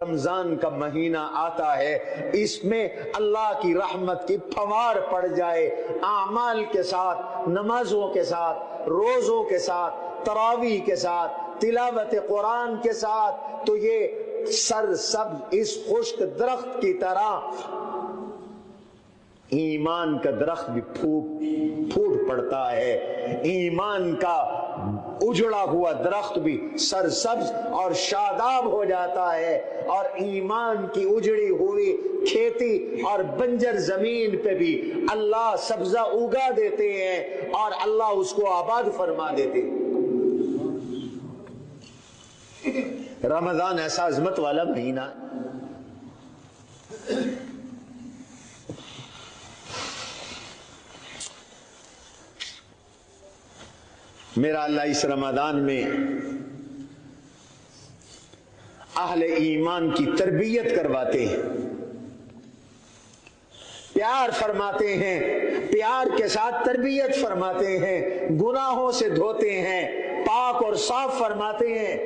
رمضان کا مہینہ آتا ہے، اس میں اللہ کی رحمت کی پھوار پڑ جائے، اعمال کے ساتھ، نمازوں کے ساتھ، روزوں کے ساتھ، تراویح کے ساتھ، تلاوت قرآن کے ساتھ، تو یہ سرسبز اس خشک درخت کی طرح ایمان کا درخت بھی پھوٹ پڑتا ہے، ایمان کا اجڑا ہوا درخت بھی سرسبز اور شاداب ہو جاتا ہے، اور ایمان کی اجڑی ہوئی کھیتی اور بنجر زمین پہ بھی اللہ سبزہ اگا دیتے ہیں اور اللہ اس کو آباد فرما دیتے ہیں۔ رمضان ایسا عظمت والا مہینہ ہے۔ میرا اللہ اس رمضان میں اہل ایمان کی تربیت کرواتے ہیں، پیار فرماتے ہیں، پیار کے ساتھ تربیت فرماتے ہیں، گناہوں سے دھوتے ہیں، پاک اور صاف فرماتے ہیں۔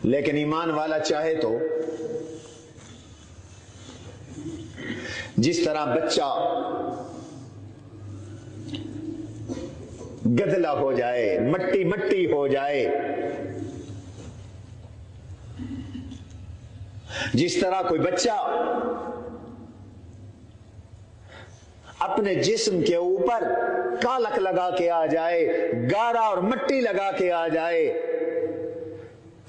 لیکن ایمان والا چاہے تو جس طرح بچہ گدلا ہو جائے، مٹی مٹی ہو جائے، جس طرح کوئی بچہ اپنے جسم کے اوپر کالک لگا کے آ جائے، گارا اور مٹی لگا کے آ جائے،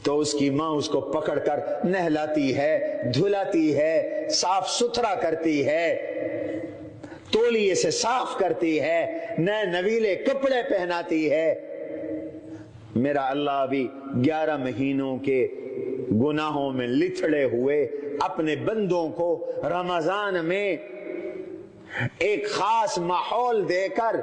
تو اس کی ماں اس کو پکڑ کر نہلاتی ہے، دھلاتی ہے، صاف ستھرا کرتی ہے، تولیے سے صاف کرتی ہے، نئے نویلے کپڑے پہناتی ہے۔ میرا اللہ بھی 11 مہینوں کے گناہوں میں لتھڑے ہوئے اپنے بندوں کو رمضان میں ایک خاص ماحول دے کر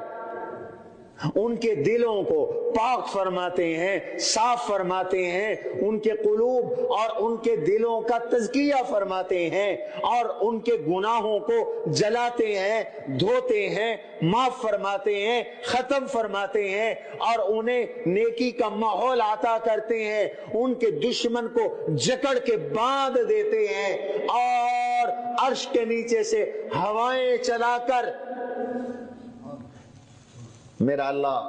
ان کے دلوں کو پاک فرماتے ہیں، صاف فرماتے ہیں، ان کے قلوب اور ان کے دلوں کا تزکیہ فرماتے ہیں، اور ان کے گناہوں کو جلاتے ہیں، دھوتے ہیں، معاف فرماتے ہیں، ختم فرماتے ہیں، اور انہیں نیکی کا ماحول عطا کرتے ہیں، ان کے دشمن کو جکڑ کے باندھ دیتے ہیں، اور عرش کے نیچے سے ہوائیں چلا کر میرا اللہ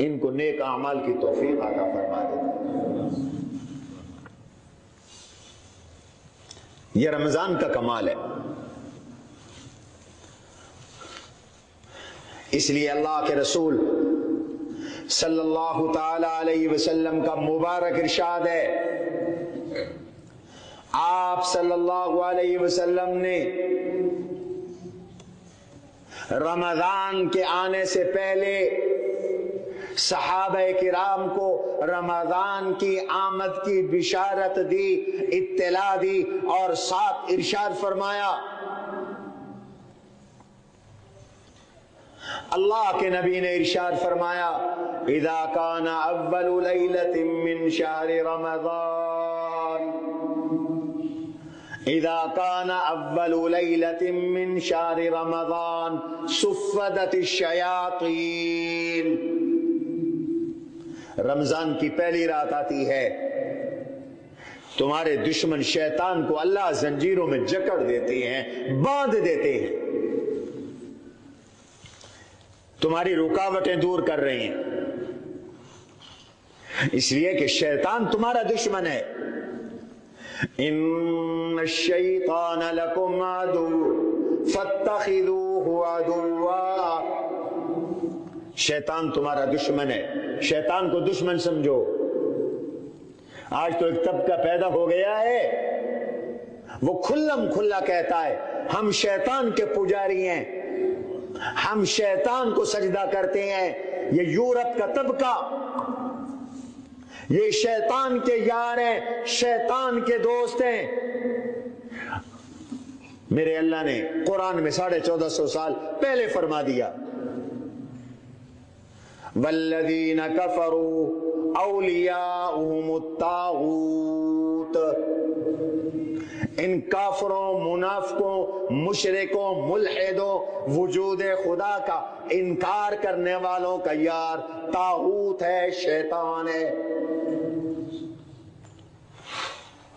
ان کو نیک اعمال کی توفیق عطا فرما دیتا ہے۔ یہ رمضان کا کمال ہے۔ اس لیے اللہ کے رسول صلی اللہ تعالی علیہ وسلم کا مبارک ارشاد ہے، آپ صلی اللہ علیہ وسلم نے رمضان کے آنے سے پہلے صحابہ کرام کو رمضان کی آمد کی بشارت دی، اطلاع دی، اور ساتھ ارشاد فرمایا، اللہ کے نبی نے ارشاد فرمایا، اذا کان اول لیلۃ من شہر رمضان، اذا کان اول لیلۃ من شہر رمضان صفدت الشیاطین، رمضان کی پہلی رات آتی ہے، تمہارے دشمن شیطان کو اللہ زنجیروں میں جکڑ دیتے ہیں، باندھ دیتے ہیں، تمہاری رکاوٹیں دور کر رہے ہیں، اس لیے کہ شیطان تمہارا دشمن ہے۔ ان الشیطان لکم عدو فاتخذوہ عدوا، شیطان تمہارا دشمن ہے، شیطان کو دشمن سمجھو۔ آج تو ایک طبقہ پیدا ہو گیا ہے، وہ کھلم کھلا کہتا ہے ہم شیطان کے پجاری ہیں، ہم شیطان کو سجدہ کرتے ہیں۔ یہ یورپ کا طبقہ، یہ شیطان کے یار ہیں، شیطان کے دوست ہیں۔ میرے اللہ نے قرآن میں 1450 سال پہلے فرما دیا، والذین کفروا اولیاؤہم الطاغوت، ان کافروں، منافقوں، مشرکوں، ملحدوں، وجود خدا کا انکار کرنے والوں کا یار طاغوت ہے، شیطان ہے۔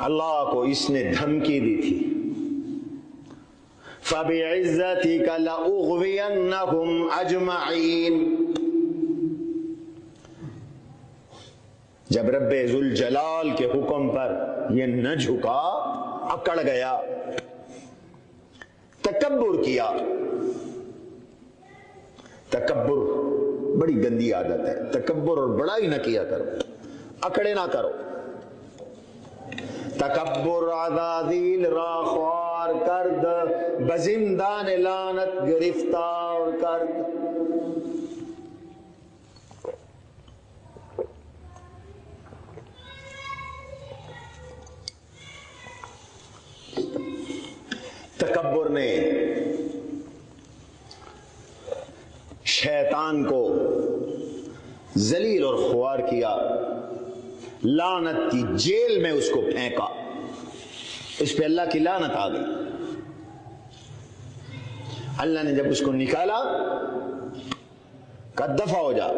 اللہ کو اس نے دھمکی دی تھی، فَبِعِزَّتِكَ لَأُغْوِيَنَّهُمْ أَجْمَعِينَ۔ جب رب ذوالجلال کے حکم پر یہ نہ جھکا، اکڑ گیا، تکبر کیا۔ تکبر بڑی گندی عادت ہے، تکبر اور بڑائی نہ کیا کرو، اکڑے نہ کرو۔ تکبر عذادیل را خوار کرد، بزندان لعنت گرفتار کرد۔ تکبر نے شیطان کو ذلیل اور خوار کیا، لعنت کی جیل میں اس کو پھینکا، اس پہ اللہ کی لعنت آ گئی۔ اللہ نے جب اس کو نکالا، کہا دفع ہو جا،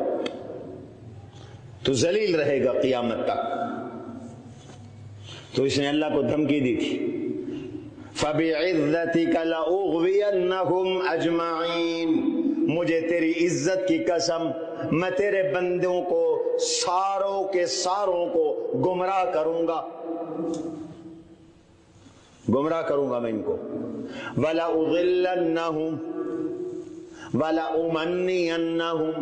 تو ذلیل رہے گا قیامت تک۔ تو اس نے اللہ کو دھمکی دی تھی، فَبِعِزَّتِكَ لَأُغْوِيَنَّهُمْ أَجْمَعِينَ، مجھے تیری عزت کی قسم، میں تیرے بندوں کو ساروں کے ساروں کو گمراہ کروں گا، گمراہ کروں گا میں ان کو۔ وَلَأُضِلَّنَّهُمْ وَلَأُمَنِّيَنَّهُمْ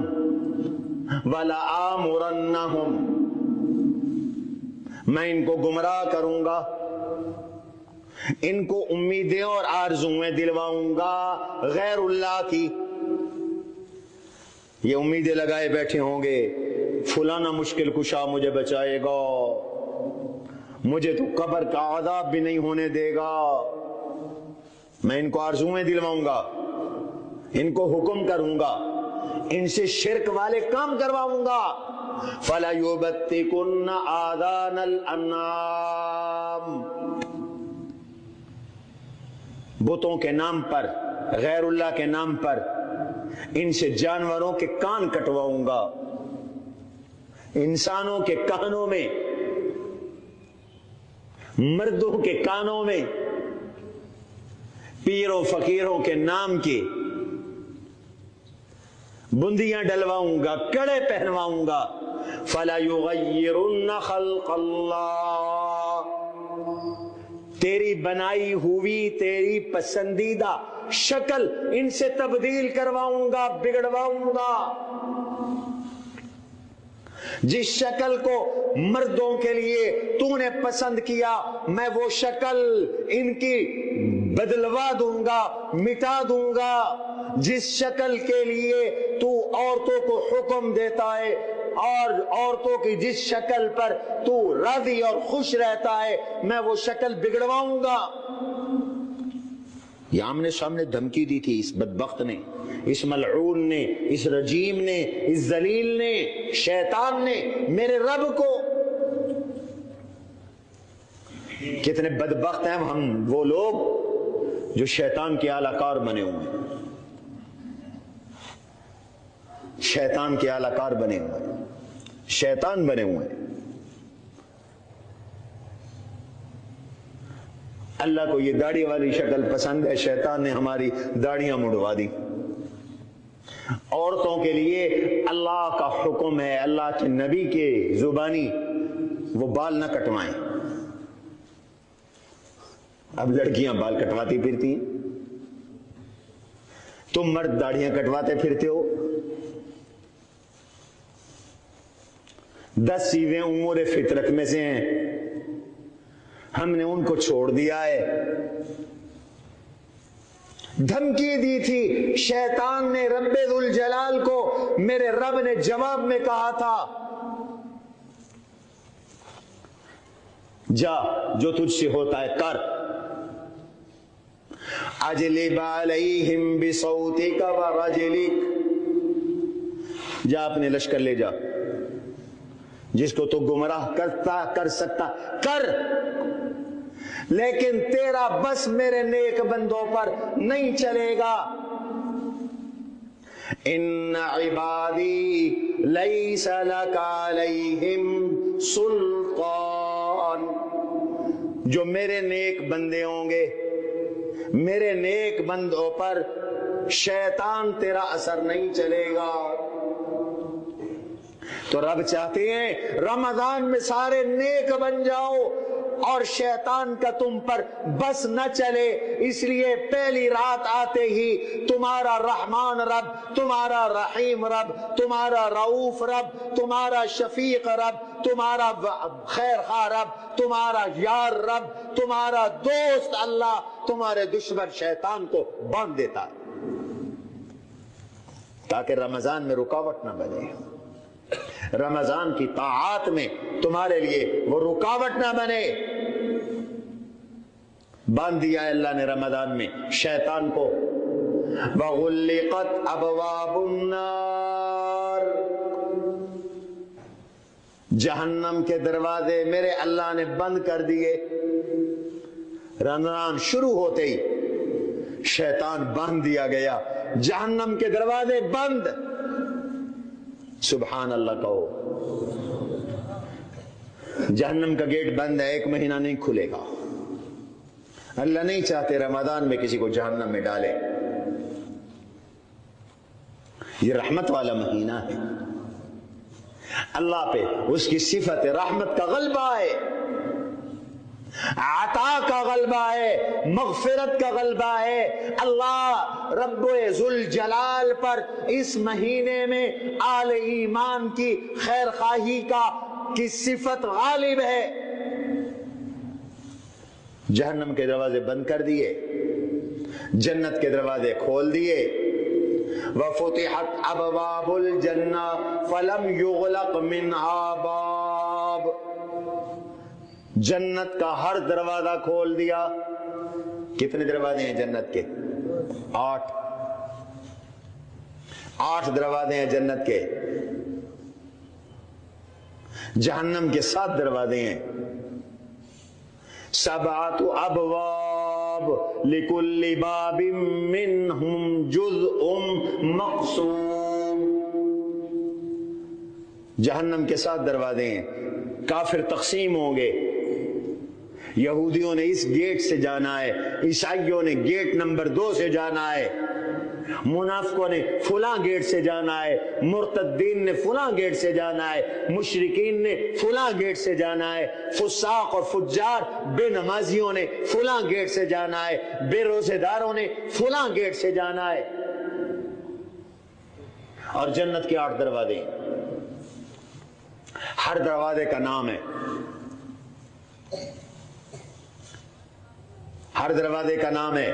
وَلَآمُرَنَّهُمْ، میں ان کو گمراہ کروں گا، ان کو امیدیں اور آرزویں دلواؤں گا غیر اللہ کی۔ یہ امیدیں لگائے بیٹھے ہوں گے، فلانا مشکل کشا مجھے بچائے گا، مجھے تو قبر کا عذاب بھی نہیں ہونے دے گا۔ میں ان کو آرزویں دلواؤں گا، ان کو حکم کروں گا، ان سے شرک والے کام کرواؤں گا۔ فَلَيُبَتِّكُنَّ آذَانَ الْأَنْعَامِ، بتوں کے نام پر، غیر اللہ کے نام پر ان سے جانوروں کے کان کٹواؤں گا، انسانوں کے کانوں میں، مردوں کے کانوں میں پیروں فقیروں کے نام کی بندیاں ڈلواؤں گا، کڑے پہنواؤں گا۔ فَلَا يُغَيِّرُنَّ خَلْقَ اللَّهِ، تیری بنائی ہوئی تیری پسندیدہ شکل ان سے تبدیل کرواؤں گا، بگڑواؤں گا۔ جس شکل کو مردوں کے لیے تو نے پسند کیا، میں وہ شکل ان کی بدلوا دوں گا، مٹا دوں گا۔ جس شکل کے لیے تو عورتوں کو حکم دیتا ہے اور عورتوں کی جس شکل پر تو راضی اور خوش رہتا ہے، میں وہ شکل بگڑواؤں گا۔ یہ آمنے سامنے دھمکی دی تھی اس بدبخت نے، اس ملعون نے، اس رجیم نے، اس ذلیل نے، شیطان نے میرے رب کو۔ کتنے بدبخت ہیں ہم وہ لوگ جو شیطان کے اعلی کار بنے ہوئے ہیں، شیطان کے اعلی کار بنے ہوئے ہیں، شیطان بنے ہوئے ہیں۔ اللہ کو یہ داڑھی والی شکل پسند ہے، شیطان نے ہماری داڑیاں مڑوا دی۔ عورتوں کے لیے اللہ کا حکم ہے، اللہ کے نبی کے زبانی وہ بال نہ کٹوائیں۔ اب لڑکیاں بال کٹواتی پھرتی ہیں، تم مرد داڑیاں کٹواتے پھرتے ہو۔ 10 چیزیں امور فطرت میں سے ہیں، ہم نے ان کو چھوڑ دیا ہے۔ دھمکی دی تھی شیطان نے رب ذوالجلال کو، میرے رب نے جواب میں کہا تھا جا جو تجھ سے ہوتا ہے کر۔ اجلب علیہم بصوتک ورجلک، جا اپنے لشکر لے جا، جس کو تو گمراہ کر سکتا کر، لیکن تیرا بس میرے نیک بندوں پر نہیں چلے گا۔ ان عبادی لیس لک علیہم سلطان، جو میرے نیک بندے ہوں گے، میرے نیک بندوں پر شیطان تیرا اثر نہیں چلے گا۔ تو رب چاہتے ہیں رمضان میں سارے نیک بن جاؤ اور شیطان کا تم پر بس نہ چلے، اس لیے پہلی رات آتے ہی تمہارا رحمان رب، تمہارا رحیم رب، تمہارا رؤوف رب، تمہارا شفیق رب، تمہارا خیر خواہ رب، تمہارا یار رب، تمہارا دوست اللہ تمہارے دشمن شیطان کو باندھ دیتا ہے تاکہ رمضان میں رکاوٹ نہ بنے، رمضان کی طاعات میں تمہارے لیے وہ رکاوٹ نہ بنے۔ باندھ دیا ہے اللہ نے رمضان میں شیطان کو۔ وَغُلِّقَتْ أَبْوَابُ النَّارِ، جہنم کے دروازے میرے اللہ نے بند کر دیے۔ رمضان شروع ہوتے ہی شیطان باندھ دیا گیا، جہنم کے دروازے بند۔ سبحان اللہ کہو، جہنم کا گیٹ بند ہے، 1 مہینہ نہیں کھلے گا۔ اللہ نہیں چاہتے رمضان میں کسی کو جہنم میں ڈالے، یہ رحمت والا مہینہ ہے، اللہ پہ اس کی صفت رحمت کا غلبہ ہے، عطا کا غلبہ ہے، مغفرت کا غلبہ ہے۔ اللہ رب ذوالجلال پر اس مہینے میں آل ایمان کی خیر خواہی کی صفت غالب ہے۔ جہنم کے دروازے بند کر دیے، جنت کے دروازے کھول دیے۔ وَفُتِحَتْ أَبْوَابُ الْجَنَّةِ فَلَمْ يُغْلَقْ مِنْهَا بَابٌ، جنت کا ہر دروازہ کھول دیا۔ کتنے دروازے ہیں جنت کے؟ 8 دروازے ہیں جنت کے۔ جہنم کے 7 دروازے ہیں۔ 7 ابواب لکل باب منہم جزء مقسوم، جہنم کے 7 دروازے ہیں۔ کافر تقسیم ہوں گے، یہودیوں نے اس گیٹ سے جانا ہے، عیسائیوں نے گیٹ نمبر 2 سے جانا ہے، منافقوں نے فلاں گیٹ سے جانا ہے، مرتدین نے فلاں گیٹ سے جانا ہے، مشرکین نے فلاں گیٹ سے جانا ہے، فساق اور فجار بے نمازیوں نے فلاں گیٹ سے جانا ہے، بے روزے داروں نے فلاں گیٹ سے جانا ہے۔ اور جنت کے 8 دروازے ہیں، ہر دروازے کا نام ہے، ہر دروازے کا نام ہے،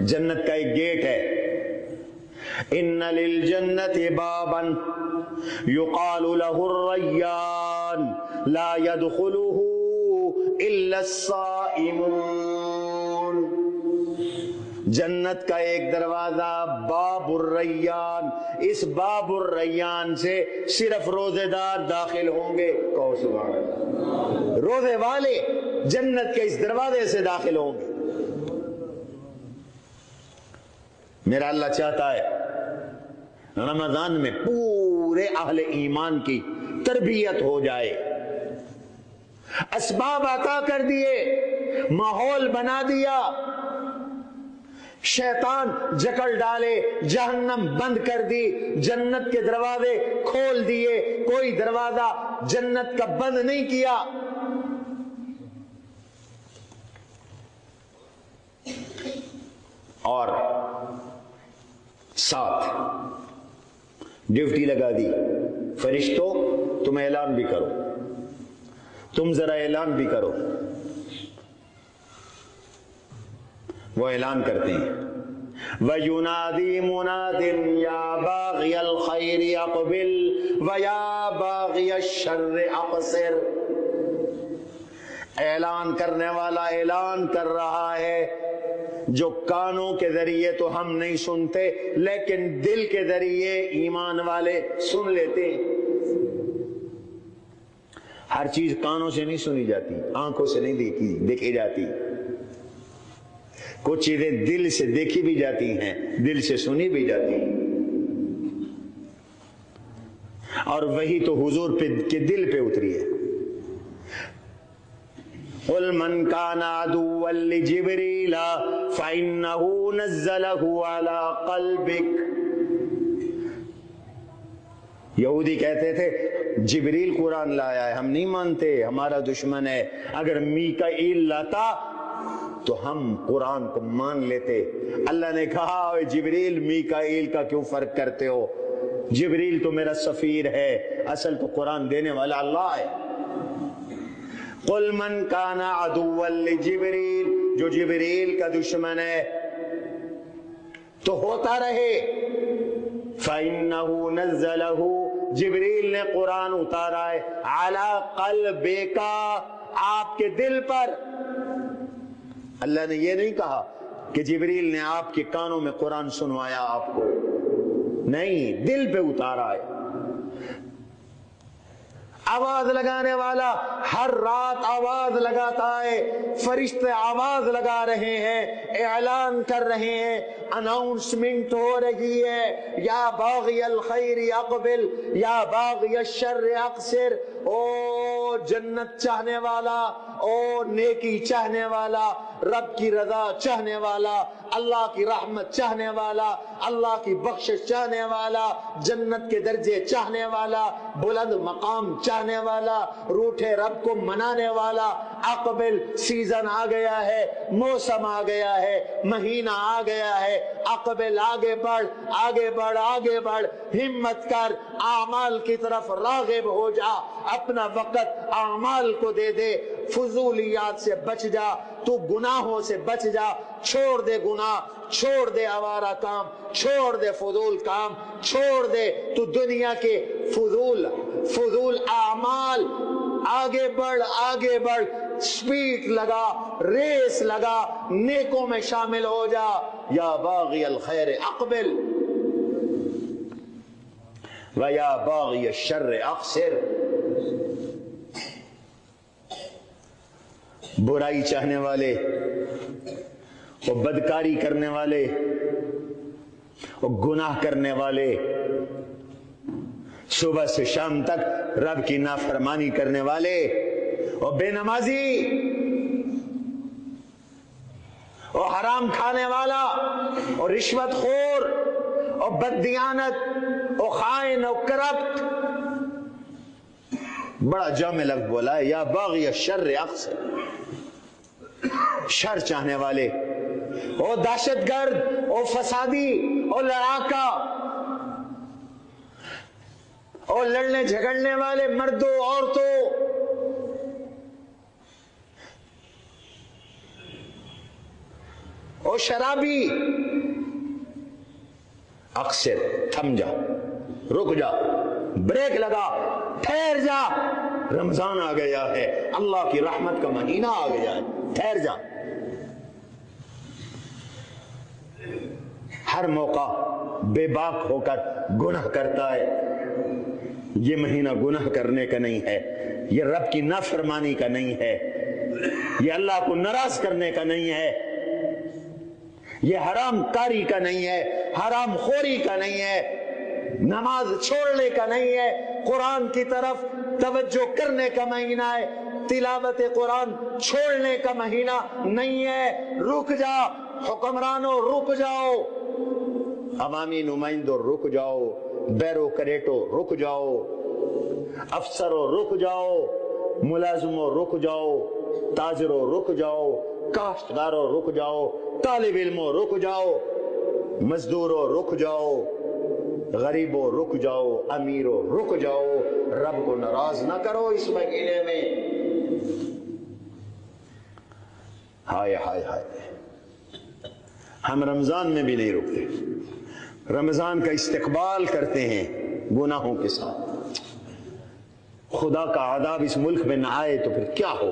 جنت کا ایک گیٹ ہے۔ ان للجنت بابا يقال له الريان لا يدخله الا الصائمون، جنت کا ایک دروازہ باب الریان، اس باب الریان سے صرف روزے دار داخل ہوں گے۔ کہو سبحان اللہ، روزے والے جنت کے اس دروازے سے داخل ہوں گے۔ میرا اللہ چاہتا ہے رمضان میں پورے اہل ایمان کی تربیت ہو جائے، اسباب عطا کر دیے، ماحول بنا دیا، شیطان جکڑ ڈالے، جہنم بند کر دی، جنت کے دروازے کھول دیے، کوئی دروازہ جنت کا بند نہیں کیا۔ اور 7 ڈیوٹی لگا دی، فرشتوں تم اعلان بھی کرو، تم ذرا اعلان بھی کرو۔ وہ اعلان کرتے ہیں، وَيُنَادِي مُنَادٍ يَا بَاغِيَ الْخَيْرِ أَقْبِلْ وَيَا بَاغِيَ الشَّرِّ أَقْصِرْ، اعلان کرنے والا اعلان کر رہا ہے، جو کانوں کے ذریعے تو ہم نہیں سنتے لیکن دل کے ذریعے ایمان والے سن لیتے ہیں۔ ہر چیز کانوں سے نہیں سنی جاتی، آنکھوں سے نہیں دیکھی جاتی، کچھ چیزیں دل سے دیکھی بھی جاتی ہیں، دل سے سنی بھی جاتی ہیں، اور وہی تو حضور کے دل پہ اتری ہے۔ قل من کان عدوا لجبریل فإنہ نزلہ علی قلبک. یہودی کہتے تھے جبریل قرآن لایا ہے، ہم نہیں مانتے، ہمارا دشمن ہے. اگر میکائیل لاتا تو ہم قرآن کو مان لیتے. اللہ نے کہا اے جبریل میکائیل کا کیوں فرق کرتے ہو؟ جبریل تو میرا سفیر ہے، اصل تو قرآن دینے والا اللہ ہے. قل من کان عدوا لجبریل، جو جبریل کا دشمن ہے تو ہوتا رہے. فَإِنَّهُ نَزَّلَهُ، جبریل نے قرآن اتارا ہے، عَلَى قَلْبِكَ، آپ کے دل پر. اللہ نے یہ نہیں کہا کہ جبریل نے آپ کے کانوں میں قرآن سنوایا آپ کو، نہیں، دل پہ اتارا ہے. آواز لگانے والا ہر رات آواز لگاتا ہے، فرشتے آواز لگا رہے ہیں، اعلان کر رہے ہیں، اناؤنسمنٹ ہو رہی ہے، یا باغی الخیر اقبل یا باغی الشر اقصر. او جنت چاہنے والا، او نیکی چاہنے والا، رب کی رضا چاہنے والا، اللہ کی رحمت چاہنے والا، اللہ کی بخشش چاہنے والا، جنت کے درجے چاہنے والا، بلند مقام چاہنے والا، روٹھے رب کو منانے والا. اقبل، سیزن آ گیا ہے، موسم آ گیا ہے، مہینہ آ گیا ہے. اقبل، آگے بڑھ، آگے بڑھ، آگے بڑھ، ہمت کر، اعمال کی طرف راغب ہو جا، اپنا وقت اعمال کو دے دے، فضولیات سے بچ جا، تو گناہوں سے بچ جا، چھوڑ دے گناہ، چھوڑ دے آوارہ کام، چھوڑ دے فضول کام، چھوڑ دے تو دنیا کے فضول اعمال. آگے بڑھ، آگے بڑھ، سپیڈ لگا، ریس لگا، نیکوں میں شامل ہو جا. یا باغی الخیر اقبل و یا باغی الشر اقصر. برائی چاہنے والے، اور بدکاری کرنے والے، اور گناہ کرنے والے، صبح سے شام تک رب کی نافرمانی کرنے والے، اور بے نمازی، اور حرام کھانے والا، اور رشوت خور، اور بددیانت، اور خائن، اور کرپٹ. بڑا جامع لفظ بولا ہے، یا باغی الشر اقصر، شر چاہنے والے، اور دہشت گرد، اور فسادی، اور لڑاکا، اور لڑنے جھگڑنے والے مردوں عورتوں، اور شرابی. اقصر، تھم جا، رک جا، بریک لگا، ٹھہر جا، رمضان آ گیا ہے، اللہ کی رحمت کا مہینہ آ گیا ہے، ٹھہر جا. ہر موقع بے باک ہو کر گناہ کرتا ہے. یہ مہینہ گناہ کرنے کا نہیں ہے، یہ رب کی نافرمانی کا نہیں ہے، یہ اللہ کو ناراض کرنے کا نہیں ہے، یہ حرام کاری کا نہیں ہے، حرام خوری کا نہیں ہے، نماز چھوڑنے کا نہیں ہے، قرآن کی طرف توجہ کرنے کا مہینہ ہے، تلاوت قرآن چھوڑنے کا مہینہ نہیں ہے. رک جا، حکمرانوں رک جاؤ، عوامی نمائندوں رک جاؤ، بیروکریٹو رک جاؤ، افسروں رک جاؤ، ملازموں رک جاؤ، تاجروں رک جاؤ، کاشتکاروں رک جاؤ، طالب علموں رک جاؤ، مزدوروں رک جاؤ، غریبوں رک جاؤ، امیروں رک جاؤ. رب کو ناراض نہ کرو اس مہینے میں. ہائے ہائے ہائے، ہم رمضان میں بھی نہیں رکتے، رمضان کا استقبال کرتے ہیں گناہوں کے ساتھ. خدا کا عذاب اس ملک میں نہ آئے تو پھر کیا ہو.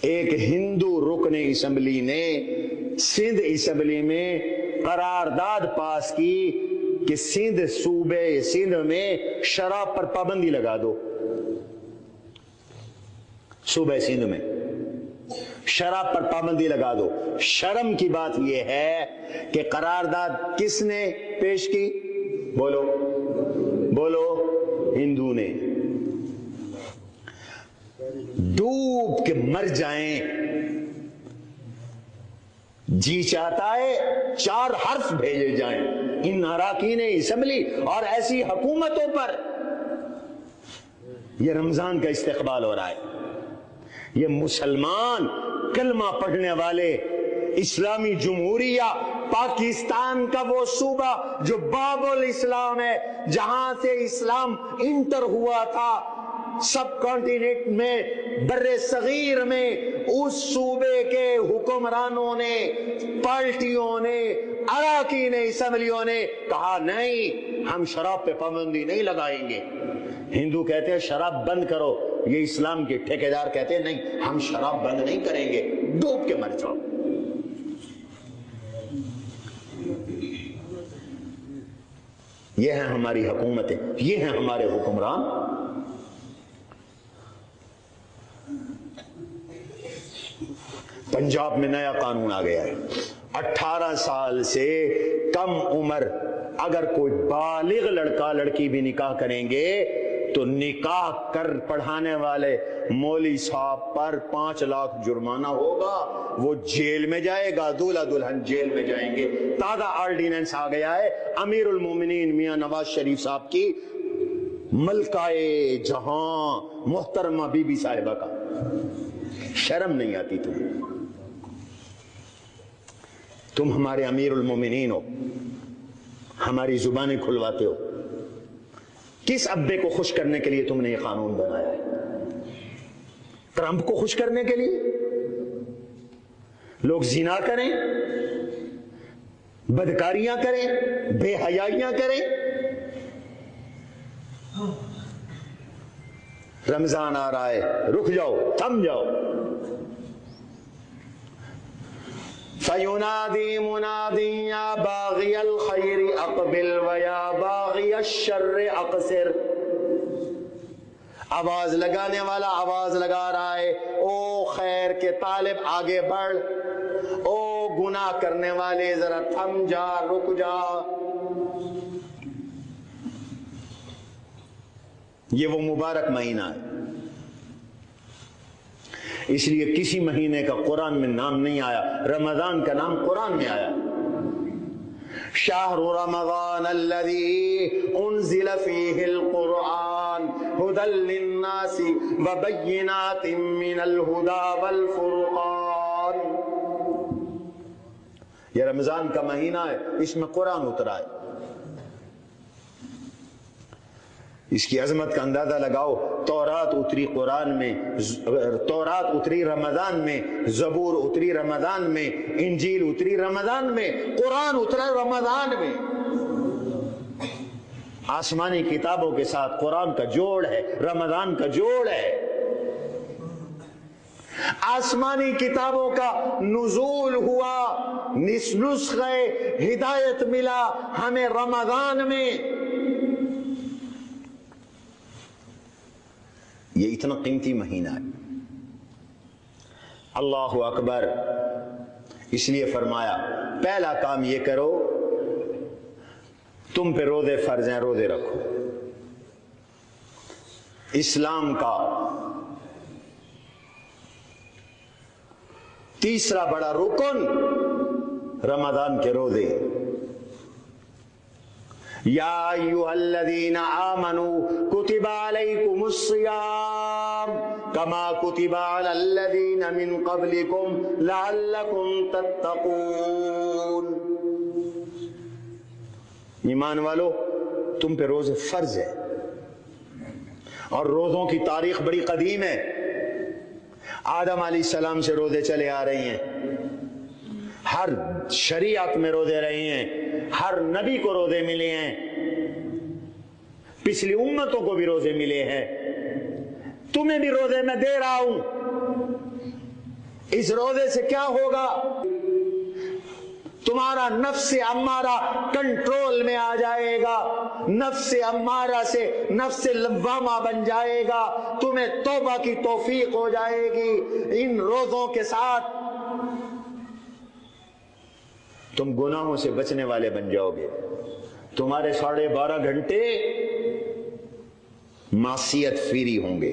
ایک ہندو رکن اسمبلی نے سندھ اسمبلی میں قرارداد پاس کی کہ صوبے سندھ میں شراب پر پابندی لگا دو. صوبہ سندھ میں شراب پر پابندی لگا دو. شرم کی بات یہ ہے کہ قرارداد کس نے پیش کی؟ بولو بولو، ہندو نے. ڈوب کے مر جائیں. جی چاہتا ہے 4 حرف بھیجے جائیں ان اراکین اسمبلی اور ایسی حکومتوں پر. یہ رمضان کا استقبال ہو رہا ہے. یہ مسلمان کلمہ پڑھنے والے اسلامی جمہوریہ پاکستان کا وہ صوبہ جو باب الاسلام ہے، جہاں سے اسلام انٹر ہوا تھا سب کانٹیننٹ میں، بر صغیر میں، اس صوبے کے حکمرانوں نے، پارٹیوں نے، اراکین اسمبلیوں نے کہا نہیں ہم شراب پہ پابندی نہیں لگائیں گے. ہندو کہتے ہیں شراب بند کرو، یہ اسلام کے ٹھیکیدار کہتے ہیں نہیں ہم شراب بند نہیں کریں گے، ڈوب کے مر جاؤ. یہ ہیں ہماری حکومتیں، یہ ہیں ہمارے حکمران. پنجاب میں نیا قانون آ گیا ہے، 18 سال سے کم عمر اگر کوئی بالغ لڑکا لڑکی بھی نکاح کریں گے تو نکاح کر پڑھانے والے مولوی صاحب پر 5 لاکھ جرمانہ ہوگا، وہ جیل میں جائے گا، دولہا دلہن جیل میں جائیں گے. تازہ آرڈیننس آ گیا ہے امیر المومنین میاں نواز شریف صاحب کی ملکہ جہاں محترمہ بی بی صاحبہ کا. شرم نہیں آتی تم ہمارے امیر المومنین ہو، ہماری زبانیں کھلواتے ہو. کس ابے کو خوش کرنے کے لیے تم نے یہ قانون بنایا ہے؟ ٹرمپ کو خوش کرنے کے لیے؟ لوگ زنا کریں، بدکاریاں کریں، بے حیائیاں کریں. رمضان آ رہا ہے، رک جاؤ، تھم جاؤ. فَيُنَادِي مُنَادٍ يَا بَاغِيَ الْخَيْرِ أَقْبِلْ وَيَا بَاغِيَ الشَّرِّ أَقْصِرْ. آواز لگانے والا آواز لگا رہا ہے، او خیر کے طالب آگے بڑھ، او گناہ کرنے والے ذرا تھم جا، رک جا. یہ وہ مبارک مہینہ ہے. اس لیے کسی مہینے کا قرآن میں نام نہیں آیا، رمضان کا نام قرآن میں آیا. شہر رمضان الذی انزل فیہ القرآن ھدی للناس وبینات من الھدی والفرقان. یہ رمضان کا مہینہ ہے، اس میں قرآن اترا ہے. اس کی عظمت کا اندازہ لگاؤ. تورات اتری قرآن میں، تورات اتری رمضان میں، زبور اتری رمضان میں، انجیل اتری رمضان میں، قرآن اترا رمضان میں. آسمانی کتابوں کے ساتھ قرآن کا جوڑ ہے، رمضان کا جوڑ ہے. آسمانی کتابوں کا نزول ہوا، نسخہ ہدایت ملا ہمیں رمضان میں. یہ اتنا قیمتی مہینہ ہے. اللہ اکبر. اس لیے فرمایا پہلا کام یہ کرو، تم پہ روزے فرض ہیں، روزے رکھو. اسلام کا تیسرا بڑا رکن رمضان کے روزے. یا ایھا الذین آمنوا کتب علیکم الصیام کما کتب علی الذین من قبلکم لعلکم تتقون. ایمان والو تم پہ روزے فرض ہے، اور روزوں کی تاریخ بڑی قدیم ہے. آدم علیہ السلام سے روزے چلے آ رہے ہیں، ہر شریعت میں روزے رہے ہیں، ہر نبی کو روزے ملے ہیں، پچھلی امتوں کو بھی روزے ملے ہیں. تمہیں بھی روزے میں دے رہا ہوں. اس روزے سے کیا ہوگا؟ تمہارا نفس امارہ کنٹرول میں آ جائے گا، نفس امارہ سے نفس لوامہ بن جائے گا، تمہیں توبہ کی توفیق ہو جائے گی. ان روزوں کے ساتھ تم گناہوں سے بچنے والے بن جاؤ گے. تمہارے 12.5 گھنٹے معصیت فری ہوں گے.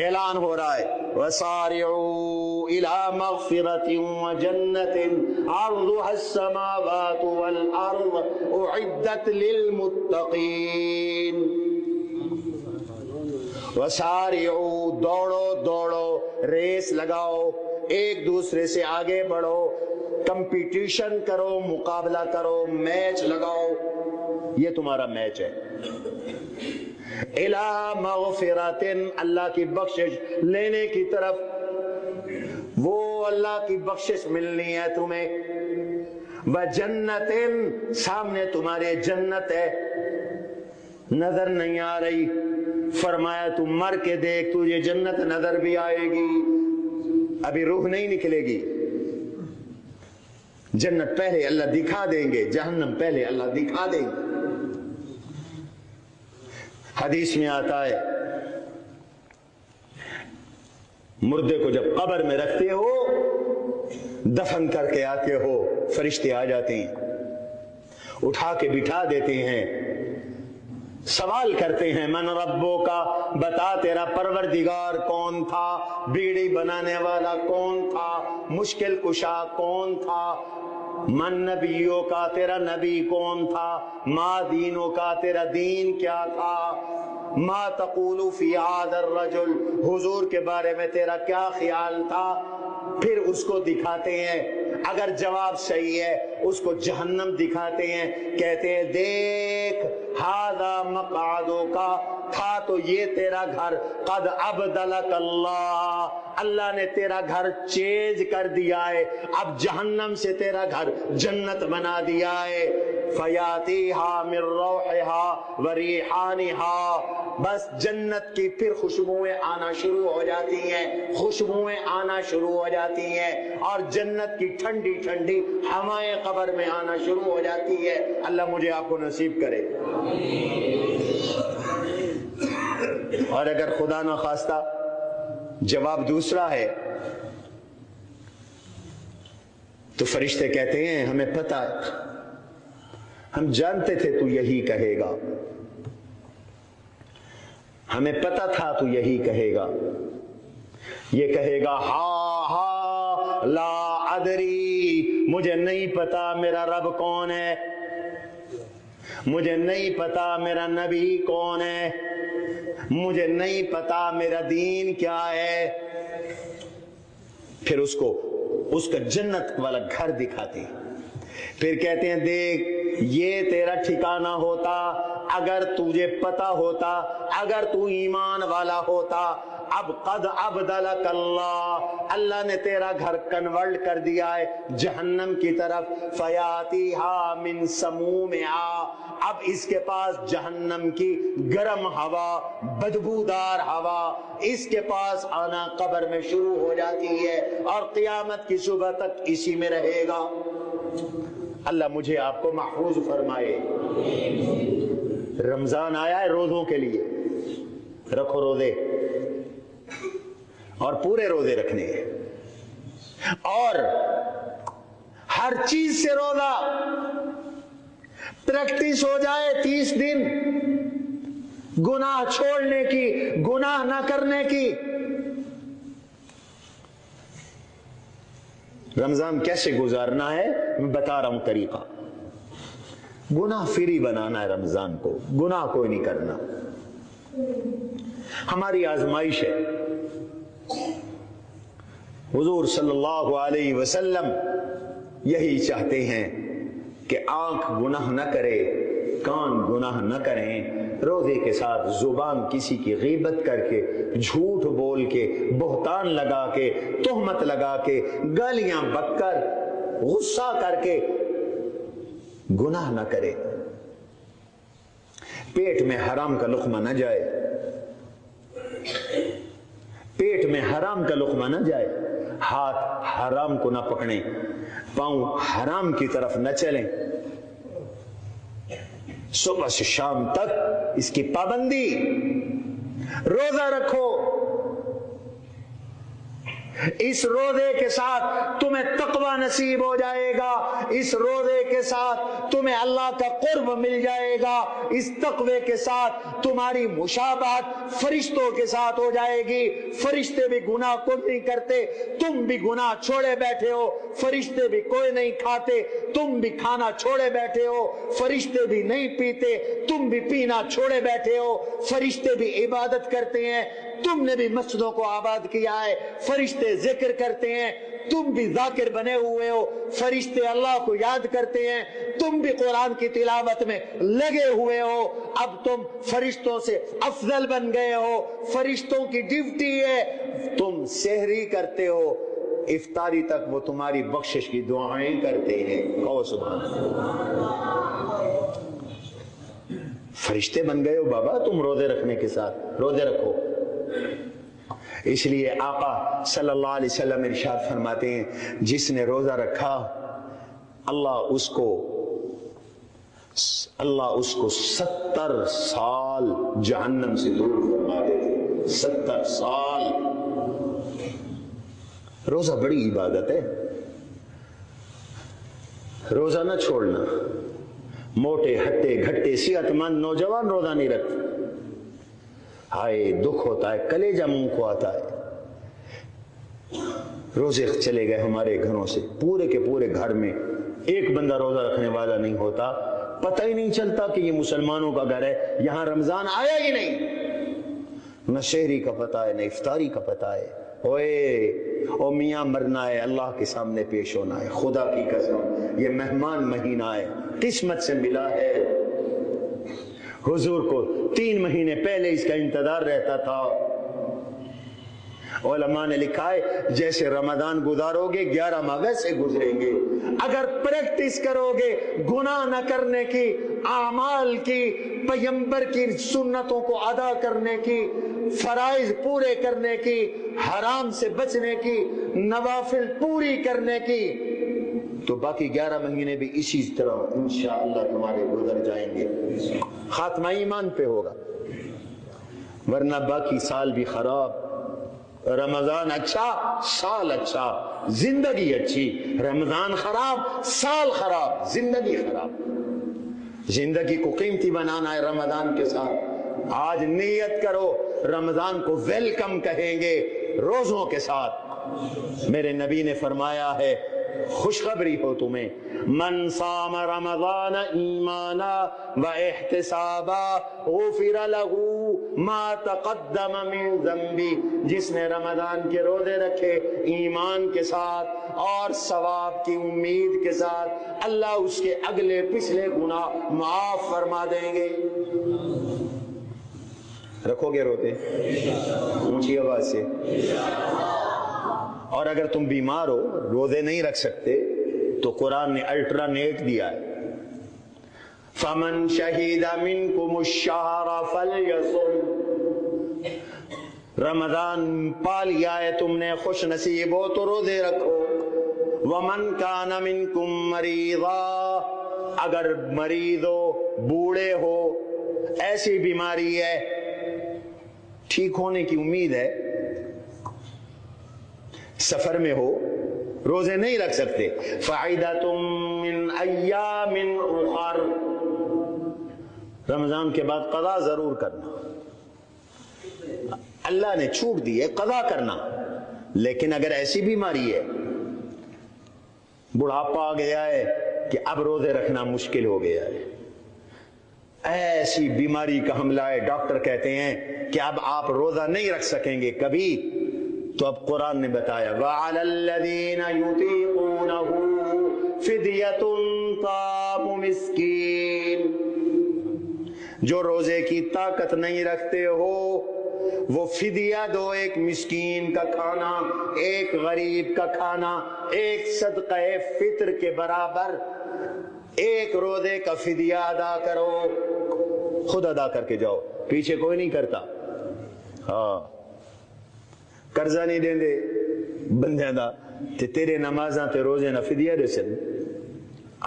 اعلان ہو رہا ہے وَسَارِعُوا إِلَى مَغْفِرَةٍ وَجَنَّةٍ عَرْضُهَا السَّمَاوَاتُ وَالْأَرْضُ أُعِدَّتْ لِلْمُتَّقِينَ۔ وَسَارِعُوا، دوڑو دوڑو، ریس لگاؤ، ایک دوسرے سے آگے بڑھو، کمپٹیشن کرو، مقابلہ کرو، میچ لگاؤ، یہ تمہارا میچ ہے۔ الى مغفرات، اللہ کی بخشش لینے کی طرف، وہ اللہ کی بخشش ملنی ہے تمہیں۔ وجنت، سامنے تمہارے جنت ہے، نظر نہیں آ رہی، فرمایا تم مر کے دیکھ، تجھے جنت نظر بھی آئے گی، ابھی روح نہیں نکلے گی۔ جنت پہلے اللہ دکھا دیں گے، جہنم پہلے اللہ دکھا دیں گے۔ حدیث میں آتا ہے مردے کو جب قبر میں رکھتے ہو، دفن کر کے آتے ہو، فرشتے آ جاتے ہیں، اٹھا کے بٹھا دیتے ہیں، سوال کرتے ہیں من ربو کا، بتا تیرا پروردگار کون تھا، بیڑی بنانے والا کون تھا، مشکل کشا کون تھا، من نبیوں کا، تیرا نبی کون تھا، ما دینوں کا، تیرا دین کیا تھا، ما تقول فی ھذا الرجل، حضور کے بارے میں تیرا کیا خیال تھا۔ پھر اس کو دکھاتے ہیں، اگر جواب صحیح ہے اس کو جہنم دکھاتے ہیں، کہتے ہیں دیکھ ھذا مقعدک، تھا تو یہ تیرا گھر، قد ابدلک اللہ، اللہ نے تیرا گھر چینج کر دیا ہے، اب جہنم سے تیرا گھر جنت بنا دیا ہے۔ فیاتیہا من روحہا وریحانہا، بس جنت کی پھر خوشبوئیں آنا شروع ہو جاتی ہیں، خوشبوئیں آنا شروع ہو جاتی ہیں، اور جنت کی ٹھنڈی ٹھنڈی ہوائیں قبر میں آنا شروع ہو جاتی ہے۔ اللہ مجھے آپ کو نصیب کرے۔ اور اگر خدا نہ خواستہ جواب دوسرا ہے تو فرشتے کہتے ہیں ہمیں پتہ ہے، ہم جانتے تھے تو یہی کہے گا، ہمیں پتہ تھا تو یہی کہے گا، یہ کہے گا ہا ہا لا ادری، مجھے نہیں پتا میرا رب کون ہے، مجھے نہیں پتا میرا نبی کون ہے، مجھے نہیں پتا میرا دین کیا ہے۔ پھر اس کا جنت والا گھر دکھاتے ہیں، پھر کہتے ہیں دیکھ یہ تیرا ٹھکانہ ہوتا، اگر تجھے پتا ہوتا، اگر تو ایمان والا ہوتا، اب قد ابدلک اللہ، اللہ نے تیرا گھر کنورٹ کر دیا ہے جہنم کی طرف۔ فیاتیہا من سمومہا، اب اس کے پاس جہنم کی گرم ہوا، بدبودار ہوا اس کے پاس آنا قبر میں شروع ہو جاتی ہے، اور قیامت کی صبح تک اسی میں رہے گا۔ اللہ مجھے آپ کو محفوظ فرمائے۔ رمضان آیا ہے روزوں کے لیے، رکھو روزے، اور پورے روزے رکھنے ہیں، اور ہر چیز سے روزہ پریکٹس ہو جائے 30 دن گناہ چھوڑنے کی، گناہ نہ کرنے کی۔ رمضان کیسے گزارنا ہے میں بتا رہا ہوں طریقہ، گناہ فری بنانا ہے رمضان کو، گناہ کوئی نہیں کرنا، ہماری آزمائش ہے۔ حضور صلی اللہ علیہ وسلم یہی چاہتے ہیں کہ آنکھ گناہ نہ کرے، کان گناہ نہ کریں، روزے کے ساتھ زبان کسی کی غیبت کر کے، جھوٹ بول کے، بہتان لگا کے، تہمت لگا کے، گالیاں بک کر، غصہ کر کے گناہ نہ کرے، پیٹ میں حرام کا لقمہ نہ جائے، پیٹ میں حرام کا لقمہ نہ جائے، ہاتھ حرام کو نہ پکڑیں، پاؤں حرام کی طرف نہ چلیں، صبح سے شام تک اس کی پابندی، روزہ رکھو، اس روزے کے ساتھ تمہیں تقوی نصیب ہو جائے گا، اس روزے کے ساتھ تمہیں اللہ کا قرب مل جائے گا، اس تقوی کے ساتھ تمہاری مشابہت فرشتوں کے ساتھ ہو جائے گی۔ فرشتے بھی گناہ کو نہیں کرتے، تم بھی گناہ چھوڑے بیٹھے ہو، فرشتے بھی کوئی نہیں کھاتے، تم بھی کھانا چھوڑے بیٹھے ہو، فرشتے بھی نہیں پیتے، تم بھی پینا چھوڑے بیٹھے ہو، فرشتے بھی عبادت کرتے ہیں، تم نے بھی مسجدوں کو آباد کیا ہے، فرشتے ذکر کرتے ہیں، تم بھی ذاکر بنے ہوئے ہو، فرشتے اللہ کو یاد کرتے ہیں، تم بھی قرآن کی تلاوت میں لگے ہوئے ہو، اب تم فرشتوں سے افضل بن گئے ہو، فرشتوں کی ڈیوٹی ہے، تم سحری کرتے ہو، افطاری تک وہ تمہاری بخشش کی دعائیں کرتے ہیں۔ کہو سبحان اللہ۔ فرشتے بن گئے ہو بابا تم روزے رکھنے کے ساتھ، روزے رکھو۔ اس لیے آقا صلی اللہ علیہ وسلم ارشاد فرماتے ہیں جس نے روزہ رکھا اللہ اس کو 70 سال جہنم سے دور فرما دیتے۔ 70 سال۔ روزہ بڑی عبادت ہے، روزہ نہ چھوڑنا۔ موٹے ہٹے گھٹے صحت مند نوجوان روزہ نہیں رکھتے، ہائے دکھ ہوتا ہے، کلیجہ منہ کو آتا ہے۔ روزے چلے گئے ہمارے گھروں سے، پورے کے پورے گھر میں ایک بندہ روزہ رکھنے والا نہیں ہوتا، پتہ ہی نہیں چلتا کہ یہ مسلمانوں کا گھر ہے، یہاں رمضان آیا ہی نہیں، نہ شہری کا پتہ ہے نہ افطاری کا پتہ ہے۔ اوے او میاں مرنا ہے، اللہ کے سامنے پیش ہونا ہے، خدا کی قسم یہ مہمان مہینہ ہے، قسمت سے ملا ہے۔ حضور کو 3 مہینے پہلے اس کا انتظار رہتا تھا۔ علماء نے لکھا ہے جیسے رمضان گزارو گے 11 ماہ ویسے گزریں گے، اگر پریکٹس کرو گے گناہ نہ کرنے کی، اعمال کی، پیغمبر کی سنتوں کو ادا کرنے کی، فرائض پورے کرنے کی، حرام سے بچنے کی، نوافل پوری کرنے کی، تو باقی 11 مہینے بھی اسی طرح انشاءاللہ تمہارے گزر جائیں گے۔ خاتمہ ایمان پہ ہوگا، ورنہ باقی سال بھی خراب۔ رمضان اچھا، سال اچھا، زندگی اچھی، رمضان خراب، سال خراب، زندگی خراب۔ زندگی کو قیمتی بنانا ہے رمضان کے ساتھ۔ آج نیت کرو رمضان کو ویلکم کہیں گے روزوں کے ساتھ۔ میرے نبی نے فرمایا ہے خوشخبری ہو تمہیں، من صام رمضان ایمانا و احتسابا غفر له ما تقدم من ذنبی، جس نے رمضان کے روزے رکھے ایمان کے ساتھ اور ثواب کی امید کے ساتھ، اللہ اس کے اگلے پچھلے گناہ معاف فرما دیں گے۔ رکھو گے روزے اونچی آواز سے؟ اور اگر تم بیمار ہو روزے نہیں رکھ سکتے تو قرآن نے الٹرا نیٹ دیا ہے، فَمَنْ شَهِدَ مِنْكُمُ الشَّهْرَ فَلْيَصُمْ، رمضان پا لیا ہے تم نے، خوش نصیب ہو تو روزے رکھو۔ وَمَنْ كَانَ مِنْكُمْ مَرِيضًا، اگر مریض ہو، بوڑھے ہو، ایسی بیماری ہے ٹھیک ہونے کی امید ہے، سفر میں ہو، روزے نہیں رکھ سکتے، فَعِدَةٌ مِّنْ أَيَّامٍ أُخَرَ، رمضان کے بعد قضا ضرور کرنا۔ اللہ نے چھوٹ دی ہے قضا کرنا، لیکن اگر ایسی بیماری ہے، بڑھاپا آ گیا ہے کہ اب روزے رکھنا مشکل ہو گیا ہے، ایسی بیماری کا حملہ ہے، ڈاکٹر کہتے ہیں کہ اب آپ روزہ نہیں رکھ سکیں گے کبھی، تو اب قرآن نے بتایا وَعَلَى الَّذِينَ يُطِيقُونَهُ فِدْيَةٌ طَعَامُ مِسْكِينٍ، جو روزے کی طاقت نہیں رکھتے ہو وہ فدیہ دو، ایک مسکین کا کھانا، ایک غریب کا کھانا، ایک صدقہ فطر کے برابر ایک روزے کا فدیہ ادا کرو، خود ادا کر کے جاؤ، پیچھے کوئی نہیں کرتا۔ ہاں قرضہ نہیں دیں دے بندیاں دا تے تیرے نمازاں تے روزے نہ فدیہ دے سن،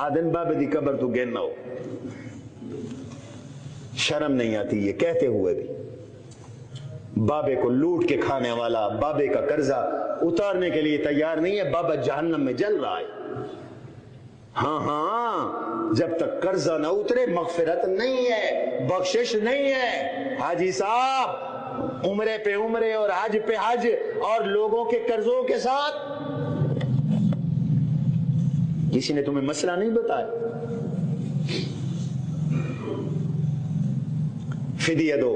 آدن باب دی قبر تو گن نہ ہو، شرم نہیں آتی یہ کہتے ہوئے بھی۔ بابے کو لوٹ کے کھانے والا بابے کا قرضہ اتارنے کے لیے تیار نہیں ہے، بابا جہنم میں جل رہا ہے۔ ہاں جب تک قرضہ نہ اترے مغفرت نہیں ہے، بخشش نہیں ہے۔ حاجی صاحب عمرے پہ عمرے اور حج پہ حج اور لوگوں کے قرضوں کے ساتھ، کسی نے تمہیں مسئلہ نہیں بتایا؟ فدیہ دو،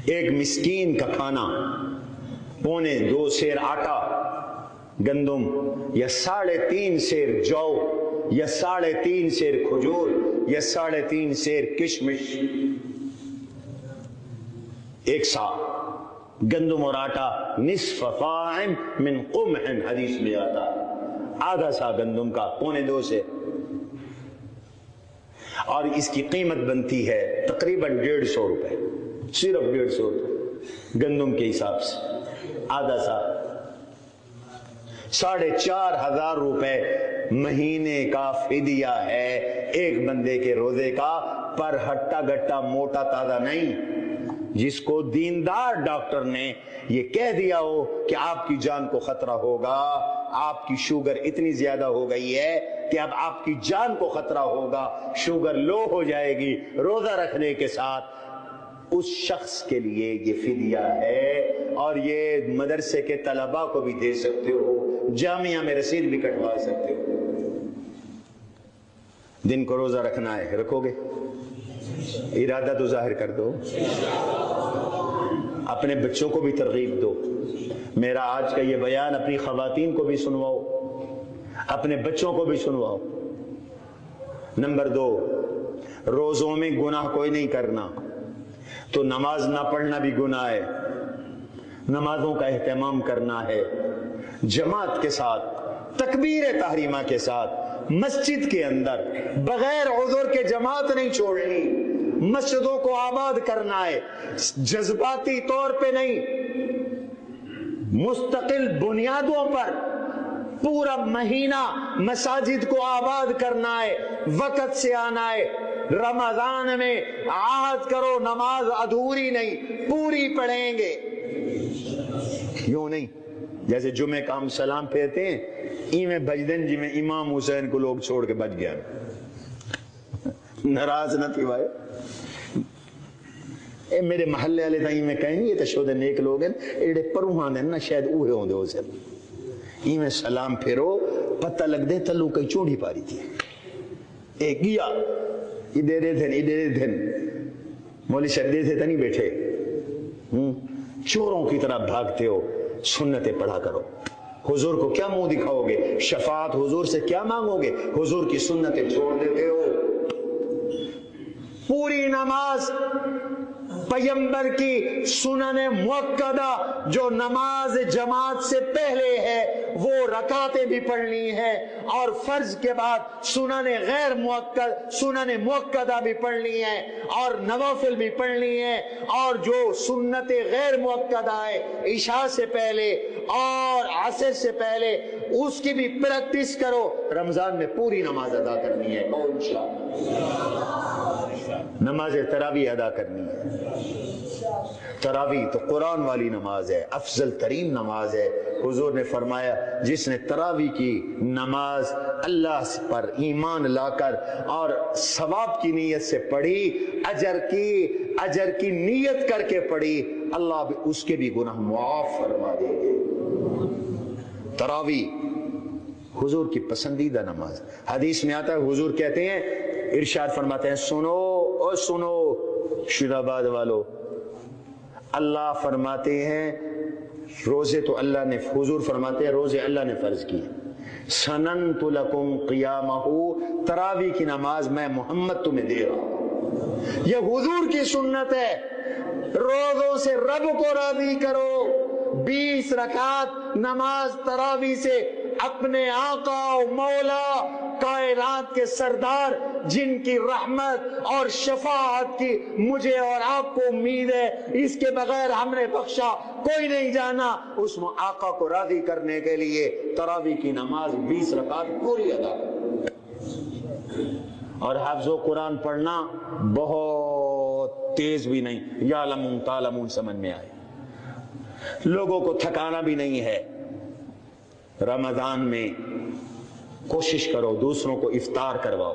ایک مسکین کا کھانا 2.25 سیر آٹا گندم، یا 3.5 سیر جو، یا 3.5 سیر کھجور، یا 3.5 سیر کشمش، ایک سا گندم اور آٹا، نصف فاعم من قمح، حدیث میں آتا ہے آدھا سا گندم کا 2.25 سیر، اور اس کی قیمت بنتی ہے تقریباً 150 روپے، صرف 150 روپے گندم کے حساب سے، آدھا سا 4,500 روپے مہینے کا فدیہ ہے ایک بندے کے روزے کا، پر ہٹا گٹا موٹا تازہ نہیں۔ جس کو دیندار ڈاکٹر نے یہ کہہ دیا ہو کہ آپ کی جان کو خطرہ ہوگا، آپ کی شوگر اتنی زیادہ ہو گئی ہے کہ اب آپ کی جان کو خطرہ ہوگا، شوگر لو ہو جائے گی روزہ رکھنے کے ساتھ، اس شخص کے لیے یہ فدیہ ہے۔ اور یہ مدرسے کے طلباء کو بھی دے سکتے ہو، جامعہ میں رسید بھی کٹوا سکتے ہو۔ دن کو روزہ رکھنا ہے، رکھو گے؟ ارادہ تو ظاہر کر دو، اپنے بچوں کو بھی ترغیب دو۔ میرا آج کا یہ بیان اپنی خواتین کو بھی سنواؤ، اپنے بچوں کو بھی سنواؤ۔ نمبر 2، روزوں میں گناہ کوئی نہیں کرنا، تو نماز نہ پڑھنا بھی گناہ ہے۔ نمازوں کا اہتمام کرنا ہے جماعت کے ساتھ، تکبیر تحریمہ کے ساتھ، مسجد کے اندر بغیر عذر کے جماعت نہیں چھوڑنی، مسجدوں کو آباد کرنا ہے، جذباتی طور پہ نہیں، مستقل بنیادوں پر پورا مہینہ مساجد کو آباد کرنا ہے، وقت سے آنا ہے۔ رمضان میں عہد کرو نماز ادھوری نہیں، پوری پڑھیں گے۔ یوں نہیں جیسے جمعے کا ہم سلام پھیرتے ہیں، ایویں بجدن جی میں امام حسین کو لوگ چھوڑ کے بچ گیا، ناراض نہ تھی بھائی، اے میرے محلے والے تھا ایویں کہیں یہ تو شودے نیک لوگ ہیں، ایڑے پروہاں دے نا شاید اوہے ہوں دے اسے، ایویں سلام پھیرو پتہ لگ دے تلو کئی چوڑی پاری تھی، اے گیا ادھر دھن مولوی صاحب دے تھے نہیں بیٹھے، چوروں کی طرح بھاگتے ہو، سنتیں پڑھا کرو۔ حضور کو کیا منہ دکھاؤ گے؟ شفاعت حضور سے کیا مانگو گے؟ حضور کی سنتیں چھوڑ دیتے ہو۔ پوری نماز پیغمبر کی سنن مؤکدہ جو نماز جماعت سے پہلے ہے وہ رکعتیں بھی پڑھنی ہے، اور فرض کے بعد سنن غیر مؤکد سنن مؤکدہ بھی پڑھنی ہے، اور نوافل بھی پڑھنی ہے، اور جو سنت غیر مؤکدہ ہے عشاء سے پہلے اور عصر سے پہلے اس کی بھی پریکٹس کرو۔ رمضان میں پوری نماز ادا کرنی ہے، نماز تراویح ادا کرنی ہے۔ تراویح تو قرآن والی نماز ہے، افضل ترین نماز ہے۔ حضور نے فرمایا جس نے تراویح کی نماز اللہ پر ایمان لا کر اور ثواب کی نیت سے پڑھی، اجر کی نیت کر کے پڑھی، اللہ بھی اس کے بھی گناہ معاف فرما دیں گے۔ تراویح حضور کی پسندیدہ نماز، حدیث میں آتا ہے حضور کہتے ہیں، ارشاد فرماتے ہیں، سنو اور سنو شیرآباد والو، اللہ فرماتے ہیں روزے تو اللہ نے، حضور فرماتے ہیں روزے اللہ نے فرض کیے، سننت لکم قیامہ، تراویح کی نماز میں محمد تمہیں دے رہا ہوں، یہ حضور کی سنت ہے۔ روزوں سے رب کو راضی کرو، 20 رکعت نماز تراویح سے اپنے آقا و مولا کائنات کے سردار جن کی رحمت اور شفاعت کی مجھے اور آپ کو امید ہے، اس کے بغیر ہم نے بخشا کوئی نہیں جانا، اس آقا کو راضی کرنے کے لیے تراویح کی نماز 20 رکعت پوری ادا کرو۔ اور حفظ و قرآن پڑھنا بہت تیز بھی نہیں، یعلمون تعلمون سمجھ میں آئے. لوگوں کو تھکانا بھی نہیں ہے. رمضان میں کوشش کرو دوسروں کو افطار کرواؤ.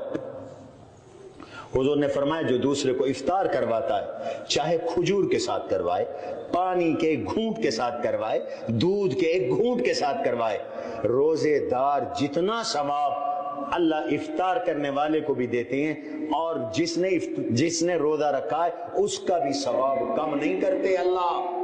حضور نے فرمایا جو دوسرے کو افطار کرواتا ہے، چاہے کھجور کے ساتھ کروائے، پانی کے ایک گھونٹ کے ساتھ کروائے، دودھ کے ایک گھونٹ کے ساتھ کروائے، روزے دار جتنا ثواب اللہ افطار کرنے والے کو بھی دیتے ہیں اور جس نے روزہ رکھا ہے اس کا بھی ثواب کم نہیں کرتے اللہ.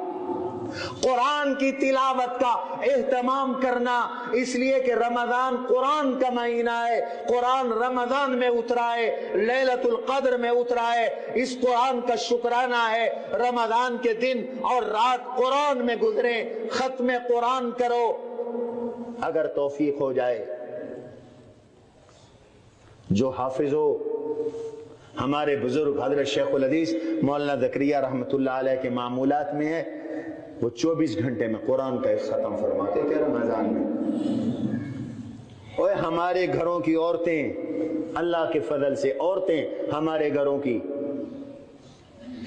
قرآن کی تلاوت کا اہتمام کرنا، اس لیے کہ رمضان قرآن کا مہینہ ہے، قرآن رمضان میں اترا ہے، لیلۃ القدر میں اترا ہے. اس قرآن کا شکرانہ ہے رمضان کے دن اور رات قرآن میں گزرے. ختم قرآن کرو اگر توفیق ہو جائے. جو حافظ ہو، ہمارے بزرگ حضرت شیخ الحدیث مولانا زکریا رحمۃ اللہ علیہ کے معمولات میں ہے، وہ 24 گھنٹے میں قرآن کا ایک ختم فرماتے تھے رمضان میں. اور ہمارے گھروں کی عورتیں، اللہ کے فضل سے عورتیں ہمارے گھروں کی،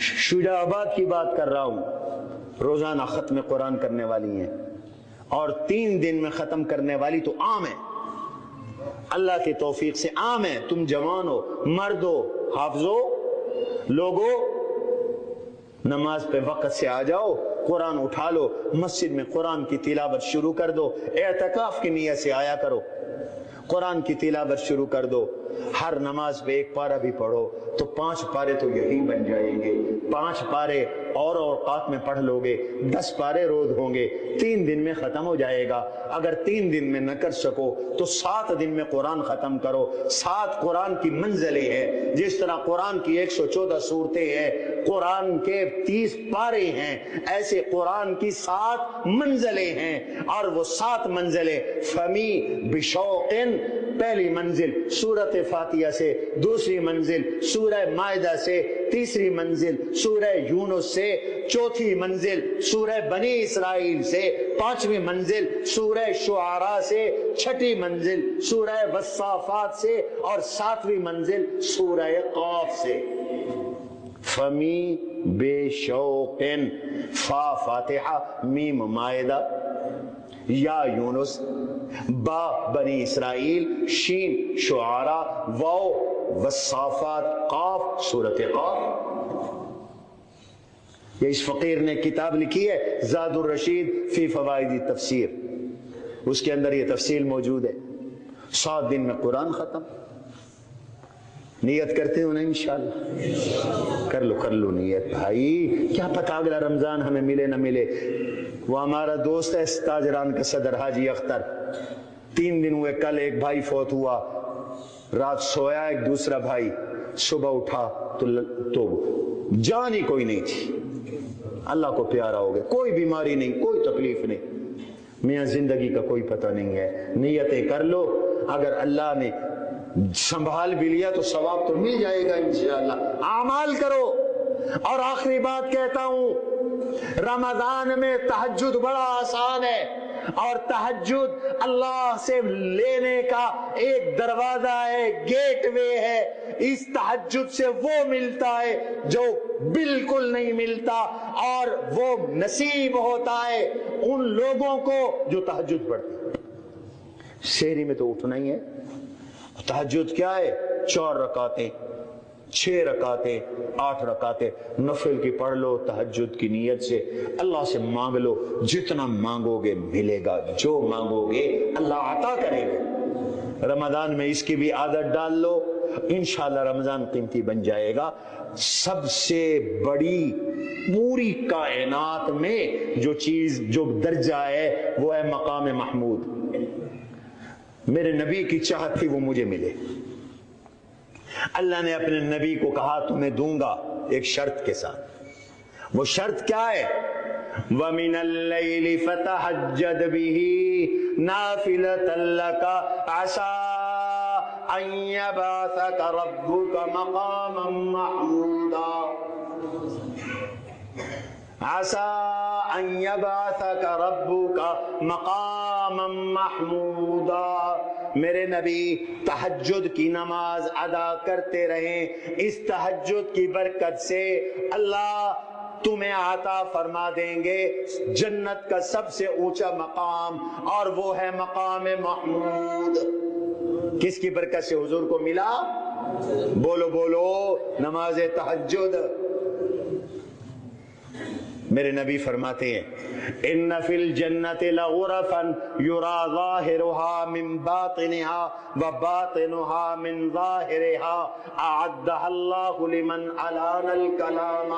شجاع آباد کی بات کر رہا ہوں، روزانہ ختم قرآن کرنے والی ہیں اور 3 دن میں ختم کرنے والی تو عام ہے، اللہ کی توفیق سے عام ہے. تم جوان ہو، مرد ہو، حافظ ہو، لوگو نماز پہ وقت سے آ جاؤ، قرآن اٹھا لو، مسجد میں قرآن کی تلاوت شروع کر دو. اعتکاف کی نیت سے آیا کرو، قرآن کی تلاوت شروع کر دو. ہر نماز پہ 1 پارہ بھی پڑھو تو 5 پارے تو یہی بن جائیں گے. 5 پارے اور اوقات میں پڑھ لو گے، 10 پارے روز ہوں گے، 3 دن میں ختم ہو جائے گا. اگر 3 دن میں نہ کر سکو تو 7 دن میں قرآن ختم کرو. 7 قرآن کی منزلیں ہیں، جس طرح قرآن کی 114 سورتیں ہیں، قرآن کے 30 پارے ہیں، ایسے قرآن کی 7 منزلیں ہیں. اور وہ 7 منزلیں فمی بشوقن، پہلی منزل سورۃ فاتحہ سے، دوسری منزل سورہ مائدہ سے، تیسری منزل سورہ یونس سے، چوتھی منزل سورہ بنی اسرائیل سے، 5ویں منزل سورہ شعراء سے، 6ٹھی منزل سورہ والصافات سے اور 7ویں منزل سورہ قاف سے. فمی بے شوقن، فا فاتحہ، میم مائدہ، یا یونس، با بنی اسرائیل، شین شعراء، واو والصافات، قاف سورۃ قاف. یہ اس فقیر نے کتاب لکھی ہے زاد الرشید فی فوائد تفسیر، اس کے اندر یہ تفصیل موجود ہے. 7 دن میں قرآن ختم. نیت کرتے ہو نا انشاءاللہ؟ کر لو نیت بھائی، کیا پتہ اگلا رمضان ہمیں ملے نہ ملے. وہ ہمارا دوست ہے تاجران کا صدر حاجی اختر، 3 دن ہوئے، کل ایک بھائی فوت ہوا، رات سویا ایک دوسرا بھائی، صبح اٹھا تو جان ہی کوئی نہیں تھی. اللہ کو پیارا ہو گیا، کوئی بیماری نہیں، کوئی تکلیف نہیں. میاں زندگی کا کوئی پتہ نہیں ہے. نیتیں کر لو، اگر اللہ نے سنبھال بھی لیا تو ثواب تو مل جائے گا انشاءاللہ. اعمال کرو. اور آخری بات کہتا ہوں، رمضان میں تہجد بڑا آسان ہے، اور تہجد اللہ سے لینے کا ایک دروازہ ہے، گیٹ وے ہے. اس تہجد سے وہ ملتا ہے جو بالکل نہیں ملتا، اور وہ نصیب ہوتا ہے ان لوگوں کو جو تہجد پڑھتے ہیں. سحری میں تو اٹھنا ہی ہے. تہجد کیا ہے؟ 4 رکعتیں، 6 رکعتیں، 8 رکعتیں نفل کی پڑھ لو تہجد کی نیت سے. اللہ سے مانگ لو، جتنا مانگو گے ملے گا، جو مانگو گے اللہ عطا کرے گا. رمضان میں اس کی بھی عادت ڈال لو، انشاءاللہ رمضان قیمتی بن جائے گا. سب سے بڑی پوری کائنات میں جو چیز، جو درجہ ہے، وہ ہے مقام محمود. میرے نبی کی چاہت تھی وہ مجھے ملے. اللہ نے اپنے نبی کو کہا تمہیں دوں گا، ایک شرط کے ساتھ. وہ شرط کیا ہے؟ وَمِنَ اللَّيْلِ فَتَحَجَّدْ بِهِ نَافِلَةً لَكَ عَسَىٰ أَن يَبْعَثَكَ رَبُّكَ مَقَامًا مَحْمُودًا. عسى ان يبعثك ربك مقاما محمودا، میرے نبی تہجد کی نماز ادا کرتے رہیں، اس تہجد کی برکت سے اللہ تمہیں عطا فرما دیں گے جنت کا سب سے اونچا مقام، اور وہ ہے مقام محمود۔ کس کی برکت سے حضور کو ملا؟ بولو بولو، نماز تہجد۔ میرے نبی فرماتے ہیں ان فی الجنت لغرفا یرا ظاہرها من باطنها وباطنها من ظاہرها اعدها اللہ لمن الان الکلام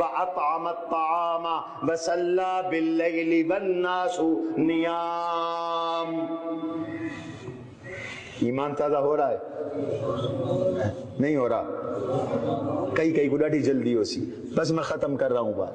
واطعم الطعام وصلى باللیل والناس نیام۔ ایمان تازہ ہو رہا ہے؟ نہیں ہو رہا؟ کئی کو ڈاڈی جلدی ہو سی، بس میں ختم کر رہا ہوں بات۔